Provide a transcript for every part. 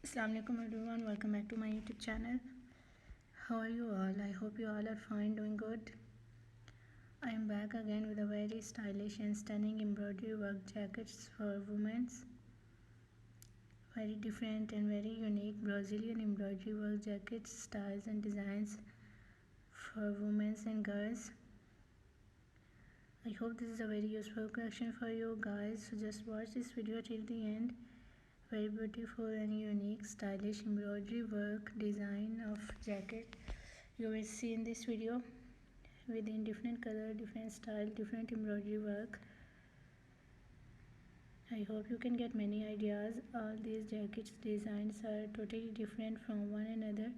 Assalamualaikum everyone, welcome back to my YouTube channel. How are you all? I hope you all are fine, doing good. I am back again with a very stylish and stunning embroidery work jackets for women. Very different and very unique Brazilian embroidery work jackets, styles and designs for women and girls. I hope this is a very useful collection for you guys, so just watch this video till the end. Very beautiful and unique stylish embroidery work design of jacket you will see in this video, within different color, different style, different embroidery work. I hope you can get many ideas. All these jackets designs are totally different from one another.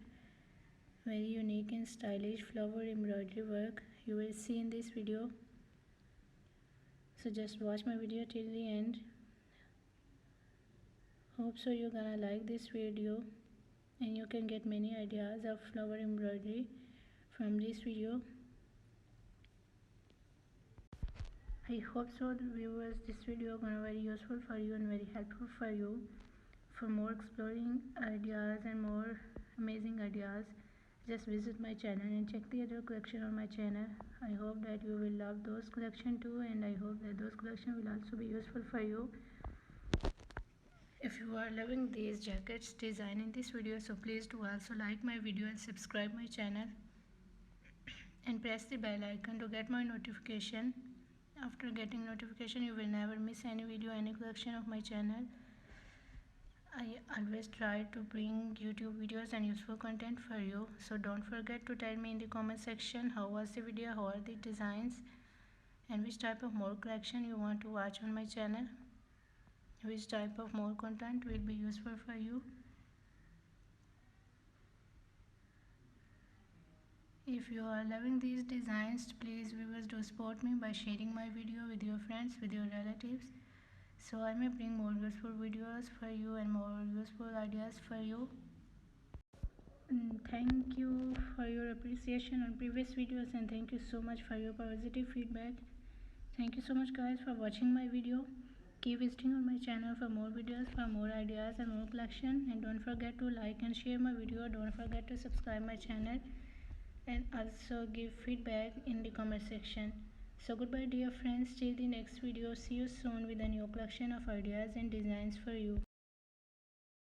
Very unique and stylish flower embroidery work you will see in this video, so just watch my video till the end. Hope so you're gonna like this video and you can get many ideas of flower embroidery from this video. I hope so viewers, this video gonna very useful for you and very helpful for you. For more exploring ideas and more amazing ideas, just visit my channel and check the other collection on my channel. I hope that you will love those collection too, and I hope that those collection will also be useful for you. If you are loving these jackets design in this video, so please do also like my video and subscribe my channel and press the bell icon to get my notification. After getting notification, you will never miss any video, any collection of my channel. I always try to bring YouTube videos and useful content for you, so don't forget to tell me in the comment section how was the video, how are the designs, and which type of more collection you want to watch on my channel, which type of more content will be useful for you. If you are loving these designs, please viewers do support me by sharing my video with your friends, with your relatives, so I may bring more useful videos for you and more useful ideas for you. Thank you for your appreciation on previous videos, and thank you so much for your positive feedback. Thank you so much guys for watching my video. Keep visiting on my channel for more videos, for more ideas and more collection, and don't forget to like and share my video. Don't forget to subscribe my channel and also give feedback in the comment section. So goodbye dear friends, till the next video. See you soon with a new collection of ideas and designs for you.